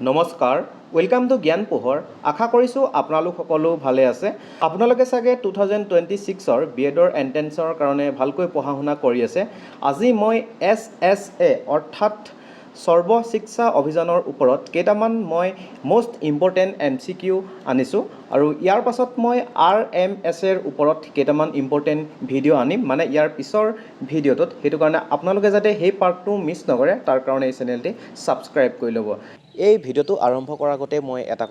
নমস্কাৰ welcome to জ্ঞান পোহৰ আশা কৰিছোঁ আপোনালোক সকলো ভালে আছে আপোনালোকে চাগে 2026 বিএডৰ এন্ট্ৰেন্সৰ কাৰণে ভালকৈ পঢ়া শুনা কৰি আছে আজি মই SSA অৰ্থাৎ সৰ্ব শিক্ষা অভিযানৰ ওপৰত কেইটামান মই মোস্ট ইম্পৰ্টেন্ট MCQ আনিছোঁ আৰু ইয়াৰ পাছত মই RMS এৰ ওপৰত কেইটামান ইম্পৰ্টেন্ট ভিডিঅ' আনিম মানে ইয়াৰ পিছৰ ভিডিঅ'টোত হেতু কাৰণে আপোনালোকে যাতে সেই পাৰ্টটো মিছ নকৰে তাৰ কাৰণে এই চেনেলটি সাবস্ক্ৰাইব কৰি ল'ব এই ভিডিঅ'টো আৰম্ভ কৰাৰ আগতে মই এটা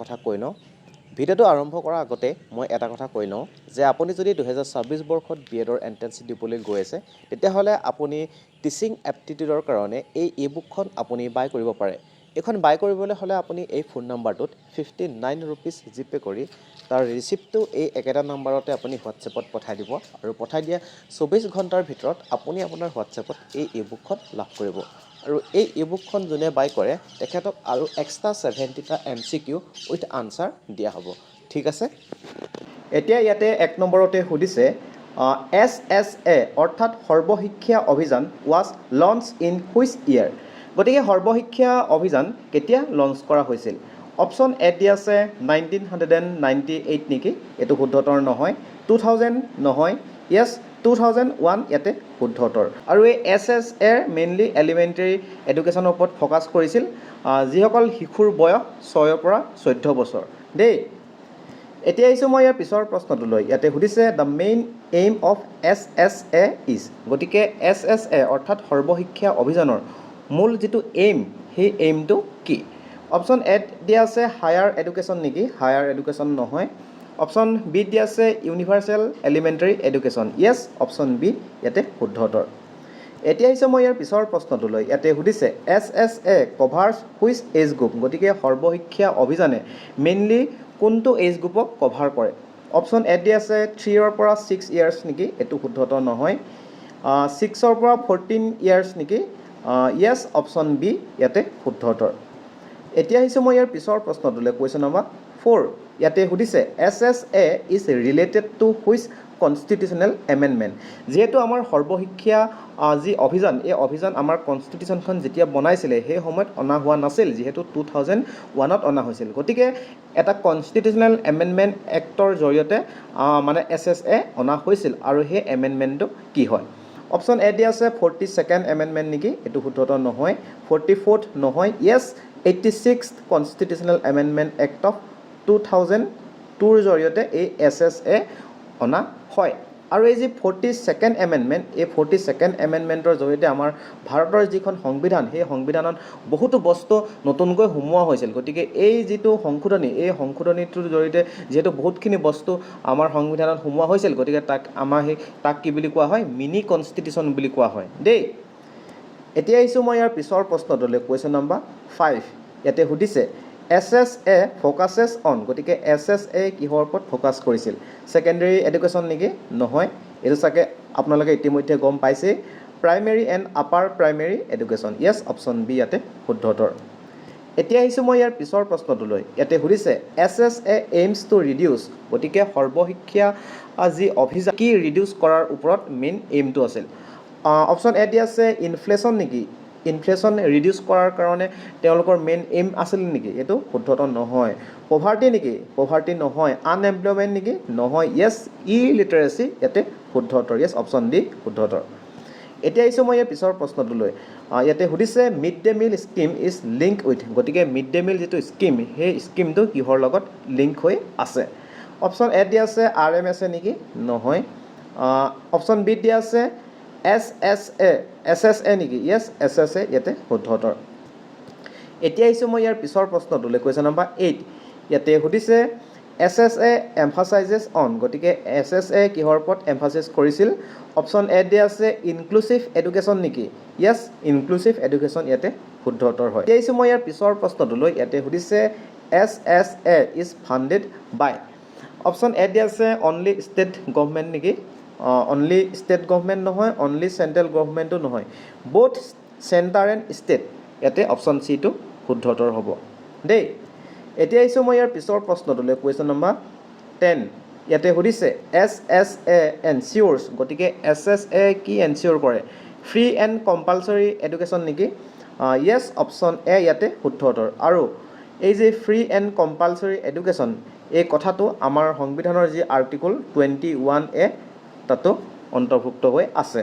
কথা কৈ লওঁ যে আপুনি যদি 2026 বৰ্ষত বিএডৰ এন্ট্ৰেন্স দিবলৈ গৈ আছে তেতিয়াহ'লে আপুনি টিচিং এপ্টিটিউডৰ কাৰণে এই ইবুকখন আপুনি বাই কৰিব পাৰে এখন বাই কৰিবলৈ হ'লে আপুনি এই ফোন নাম্বাৰটোত 59 रुपीस জিপে কৰি তাৰ ৰিসিপ্টটো এই একেটা নাম্বাৰতে আপুনি হোৱাটছএপত পঠাই দিব আৰু পঠাই দিয়া 24 ঘণ্টাৰ ভিতৰত আপুনি আপোনাৰ হোৱাটছএপত এই ইবুকখন লাভ কৰিব আৰু এই ইবুকখন যোনে বাই কৰে তেখেতক আৰু এক্সট্ৰা 70টা MCQ উইথ আনসাৰ দিয়া হ'ব ঠিক আছে এতিয়া ইয়াতে এক নম্বৰতে সুধিছে SSA অৰ্থাৎ সৰ্বশিক্ষা অভিযান was launched in which year গতিকে সৰ্বশিক্ষা অভিযান কেতিয়া লঞ্চ কৰা হৈছিল অপচন এ দি আছে 1998 নেকি এটো শুদ্ধতৰ নহয় 2000 নহয় yes 2001 ইয়াতে শুদ্ধতৰ আৰু এই SSA মেইনলি এলিমেন্টাৰী এডুকেশ্যনৰ ওপৰত ফোকাস কৰিছিল যিসকল শিশুৰ বয়স 6 ৰ পৰা 14 বছৰ দেই এতিয়া আহিছো মই ইয়াৰ পিছৰ প্ৰশ্নটো লৈ ইয়াতে সুধিছে the main aim of SSA is গতিকে SSA অৰ্থাৎ সৰ্বশিক্ষা অভিযানৰ মূল যেটো এইম সেই এইমটো কি অপচন এ দিয়া আছে হায়াৰ এডুকেশ্যন নেকি হায়াৰ এডুকেশ্যন নহয় অপচন বি দিয়া আছে universal elementary education yes option B ইয়াতে শুদ্ধতৰ এতিয়া আহিছে মই ইয়াৰ পিছৰ প্ৰশ্নটো লৈ ইয়াতে সুধিছে SSA কভাৰ্স হুইচ এজ গ্ৰুপ গতিকে সৰ্বশিক্ষা অভিযানে মেইনলি কোনটো এজ গ্ৰুপক কভাৰ কৰে অপচন এ দিয়া আছে 3 ৰ পৰা 6 ইয়াৰ্স নেকি এটো শুদ্ধতৰ নহয় 6 ৰ পৰা 14 ইয়াৰ্স নেকি yes অপচন বি ইয়াতে শুদ্ধতৰ এতিয়া আহিছে মই ইয়াৰ পিছৰ প্ৰশ্নটোলৈ কোৱেশ্চন নম্বৰ 4 ইয়াতে সুধিছে SSA is related to which constitutional amendment যেহেতু আমাৰ সৰ্বশিক্ষা যি অভিযান এই অভিযান আমাৰ কনস্টিটিউশনখন যেতিয়া বনাইছিলে সেই সময়ত অনা হোৱা নাছিল যেহেতু 2001ত অনা হৈছিল গতিকে এটা কনস্টিটিউশনাল এমেন্ডমেন্ট এক্টৰ জৰিয়তে মানে SSA অনা হৈছিল আৰু সেই এমেন্ডমেন্টটো কি হয় অপচন এ দিয়া আছে 42nd এমেন্ডমেন্ট নেকি এটো শুদ্ধতৰ নহয় 44th নহয় yes 86th constitutional amendment act of 2002 ৰ জৰিয়তে এই SSA অনা হয় আৰু এই যে 42nd এমেন্ডমেন্ট এই 42nd এমেন্ডমেন্টৰ জৰিয়তে আমাৰ ভাৰতৰ যিখন সংবিধান সেই সংবিধানত বহুতো বস্তু নতুনকৈ হুমুৱা হৈছিল গতিকে এই যেটো সংশোধনী এই সংশোধনীটোৰ জৰিয়তে যেটো বহুতখিনি বস্তু আমাৰ সংবিধানত হুমুৱা হৈছিল গতিকে তাক কি বুলি কোৱা হয় মিনি কনস্টিটিউশন বুলি কোৱা হয় দেই এতিয়া আহিছো মই ইয়াৰ পিছৰ প্ৰশ্নটোলৈ কোৱেশ্চন নম্বৰ 5 ইয়াতে সুধিছে SSA focuses on গতিকে SSA কিহৰ ওপৰত ফোকাস কৰিছিল সেকেন্ডাৰী এডুকেশ্যন নেকি নহয় এটো সাকে আপোনালোকে ইতিমধ্যে গম পাইছে primary and upper primary education yes option B ইয়াতে শুদ্ধতৰ এতিয়া আহিছো মই ইয়াৰ পিছৰ প্ৰশ্নটোলৈ ইয়াতে সুধিছে SSA aims to reduce গতিকে সৰ্বশিক্ষা আজি অভিযান কি ৰিডিউস কৰাৰ ওপৰত মেইন এইমটো আছিল অপচন এ দি আছে ইনফ্লেশ্যন নেকি ইনফ্লেশ্যন ৰিডিউস কৰাৰ কাৰণে তেওঁলোকৰ মেইন এইম আছিল নেকি এটো শুদ্ধতৰ নহয় পভাৰ্টি নেকি পভাৰ্টি নহয় আনএমপ্লয়মেন্ট নেকি নহয় yes ইলিটাৰেসি ইয়াতে শুদ্ধতৰ yes অপচন ডি শুদ্ধতৰ এতিয়া আহিছো মই ইয়াৰ পিছৰ প্ৰশ্নটোলৈ ইয়াতে সুধিছে mid day meal scheme is link with গতিকে মিড ডে মিল যেটো স্কিম সেই স্কিমটো কিহৰ লগত লিংক হৈ আছে অপচন এ দি আছে RMS নেকি নহয় অপচন বি দি আছে SSA নেকি yes SSA ইয়াতে শুদ্ধতৰ এতিয়া আহিছো মই ইয়াৰ পিছৰ প্ৰশ্নটোলৈ কোৱেশ্চন নম্বৰ 8 ইয়াতে সুধিছে SSA emphasizes on গতিকে SSA কিহৰ ওপৰত এমফাসাইজ কৰিছিল অপচন এ দি আছে ইনক্লুসিভ এডুকেশ্যন নেকি yes ইনক্লুসিভ এডুকেশ্যন ইয়াতে শুদ্ধতৰ হয় এতিয়া আহিছো মই ইয়াৰ পিছৰ প্ৰশ্নটোলৈ ইয়াতে সুধিছে SSA is funded by option A দি আছে অনলি ষ্টেট গভৰ্ণমেণ্ট নেকি only state government নহয় only central government নহয় both center and state ইয়াতে অপচন সি টো শুদ্ধতৰ হ'ব দেই এতিয়া আহিছো মই ইয়াৰ পিছৰ প্ৰশ্নটোলৈ কোৱেশ্চন নম্বৰ 10 ইয়াতে সুধিছে SSA ensures গতিকে SSA কি এনচিওৰ কৰে ফ্ৰী এণ্ড কম্পালসৰি এডুকেশ্যন নেকি yes অপচন এ ইয়াতে শুদ্ধতৰ আৰু এই যে ফ্ৰী এণ্ড কম্পালচৰি এডুকেশ্যন এই কথাটো আমাৰ সংবিধানৰ যি আৰ্টিকল 21A তাতো অন্তৰ্ভুক্ত হৈ আছে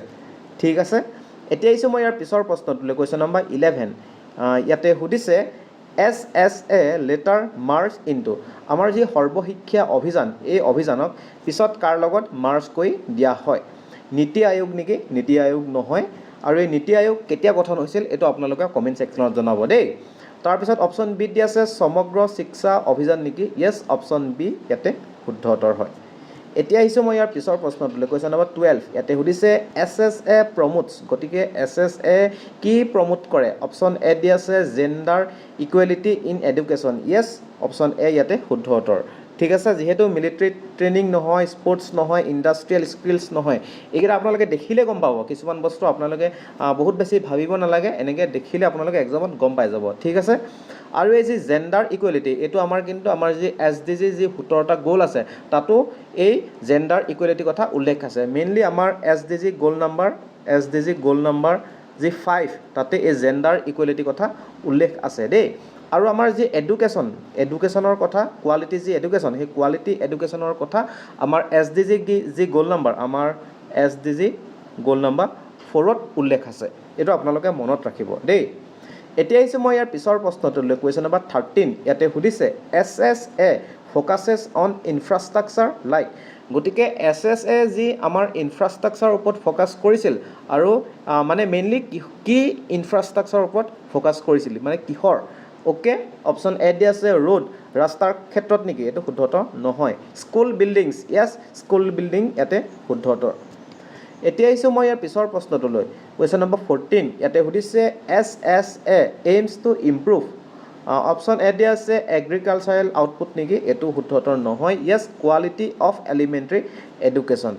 ঠিক আছে এতিয়া আহিছোঁ মই ইয়াৰ পিছৰ প্ৰশ্নটোলৈ কুৱেশ্যন নম্বৰ 11 ইয়াতে সুধিছে SSA লেটাৰ মাৰ্জ ইনটু আমাৰ যি সৰ্বশিক্ষা অভিযান এই অভিযানক পিছত কাৰ লগত মাৰ্জ কৰি দিয়া হয় নীতি আয়োগ নেকি নীতি আয়োগ নহয় আৰু এই নীতি আয়োগ কেতিয়া গঠন হৈছিল এইটো আপোনালোকে কমেণ্ট ছেকশ্যনত জনাব দেই তাৰপিছত অপশ্যন বি দিয়া আছে সমগ্ৰ শিক্ষা অভিযান নেকি য়েছ অপশ্যন বি ইয়াতে শুদ্ধ উত্তৰ হয় এতিয়া আহিছোঁ মই ইয়াৰ পিছৰ প্ৰশ্নটোলৈ কুৱেশ্যন নম্বৰ 12 ইয়াতে সুধিছে SSA প্ৰমোটছ গতিকে SSA কি প্ৰমোট কৰে অপশ্যন এ দিয়া আছে gender equality in education Yes option A ইয়াতে শুদ্ধ উত্তৰ ঠিক আছে যেহেতু মিলিটাৰী ট্ৰেইনিং নহয় স্পৰ্টছ নহয় ইণ্ডাষ্ট্ৰিয়েল স্কিলছ নহয় এইকেইটা আপোনালোকে দেখিলে গম পাব কিছুমান বস্তু আপোনালোকে বহুত বেছি ভাবিব নালাগে এনেকৈ দেখিলে আপোনালোকে এক্সামত গম পাই যাব ঠিক আছে আৰু এই যি জেণ্ডাৰ ইকুৱেলিটি এইটো আমাৰ কিন্তু আমাৰ যি SDG যি 17টা গ'ল আছে তাতো এই জেণ্ডাৰ ইকুৱেলিটি কথা উল্লেখ আছে মেইনলি আমাৰ SDG গ'ল নাম্বাৰ যি 5 তাতে এই জেণ্ডাৰ ইকুৱেলিটি কথা উল্লেখ আছে দেই আৰু আমাৰ যি এডুকেশ্যনৰ কথা কোৱালিটি যি এডুকেশ্যন সেই কোৱালিটি এডুকেশ্যনৰ কথা আমাৰ SDG যি গ'ল নাম্বাৰ আমাৰ SDG গ'ল নাম্বাৰ 4ত উল্লেখ আছে এইটো আপোনালোকে মনত ৰাখিব দেই এতিয়া আহিছোঁ মই ইয়াৰ পিছৰ প্ৰশ্নটোলৈ কুৱেশ্যন নম্বৰ 13 ইয়াতে সুধিছে SSA ফ'কাছেছ অন ইনফ্ৰাষ্ট্ৰাকচাৰ লাইক গতিকে SSA যি আমাৰ ইনফ্ৰাষ্ট্ৰাকচাৰৰ ওপৰত ফ'কাছ কৰিছিল আৰু মানে মেইনলি কি ইনফ্ৰাষ্ট্ৰাকচাৰৰ ওপৰত ফ'কাছ কৰিছিল মানে কিহৰ ওকে অপশ্যন এ দিয়া আছে ৰোড ৰাস্তাৰ ক্ষেত্ৰত নেকি এইটো শুদ্ধ উত্তৰ নহয় স্কুল বিল্ডিংছ য়েছ স্কুল বিল্ডিং ইয়াতে শুদ্ধ উত্তৰ এতিয়া আহিছোঁ মই ইয়াৰ পিছৰ প্ৰশ্নটোলৈ কুৱেশ্যন নম্বৰ 14 ইয়াতে সুধিছে SSA aims to improve option A দিয়া আছে এগ্ৰিকালচাৰেল আউটপুট নেকি এইটো শুদ্ধ উত্তৰ নহয় য়েছ কোৱালিটি অফ এলিমেণ্টাৰী এডুকেশ্যন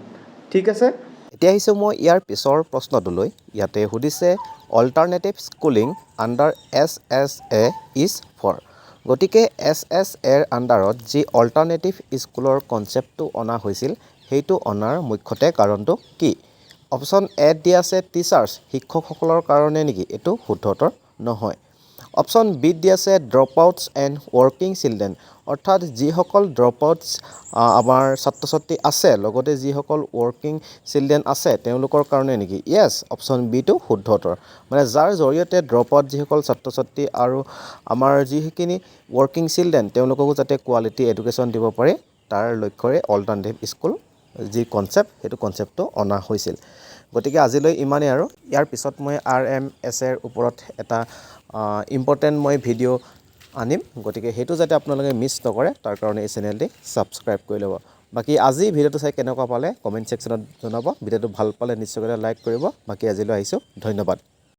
ঠিক আছে এতিয়া আহিছোঁ মই ইয়াৰ পিছৰ প্ৰশ্নটোলৈ ইয়াতে সুধিছে alternative schooling under SSA is for গতিকে SSAৰ আণ্ডাৰত যি অল্টাৰনেটিভ স্কুলৰ কনচেপ্টটো অনা হৈছিল সেইটো অনাৰ মুখ্যতে কাৰণটো কি অপশ্যন এ দিয়া আছে টিচাৰ্ছ শিক্ষকসকলৰ কাৰণে নেকি এইটো শুদ্ধ উত্তৰ নহয় অপশ্যন বি দিয়া আছে drop outs and working children অৰ্থাৎ যিসকল ড্ৰপ আউটছ আমাৰ ছাত্ৰ ছাত্ৰী আছে লগতে যিসকল ৱৰ্কিং চিলড্ৰেন আছে তেওঁলোকৰ কাৰণে নেকি য়েছ অপশ্যন বিটো শুদ্ধ উত্তৰ মানে যাৰ জৰিয়তে ড্ৰপ আউট যিসকল ছাত্ৰ ছাত্ৰী আৰু আমাৰ যিখিনি ৱৰ্কিং চিলড্ৰেন তেওঁলোককো যাতে কোৱালিটি এডুকেশ্যন দিব পাৰে তাৰ লক্ষ্যৰে অল্টাৰনেটিভ স্কুল যি কনচেপ্ট সেইটো কনচেপ্টটো অনা হৈছিল গতিকে আজিলৈ ইমানেই আৰু ইয়াৰ পিছত মই RMSৰ ওপৰত এটা ইম্পৰ্টেণ্ট মই ভিডিঅ' আনিম গতিকে সেইটো যাতে আপোনালোকে মিছ নকৰে তাৰ কাৰণে এই চেনেলটি ছাবস্ক্ৰাইব কৰি ল'ব বাকী আজি ভিডিঅ'টো চাই কেনেকুৱা পালে কমেণ্ট ছেকশ্যনত জনাব ভিডিঅ'টো ভাল পালে নিশ্চয়কৈ লাইক কৰিব বাকী আজিলৈ আহিছোঁ ধন্যবাদ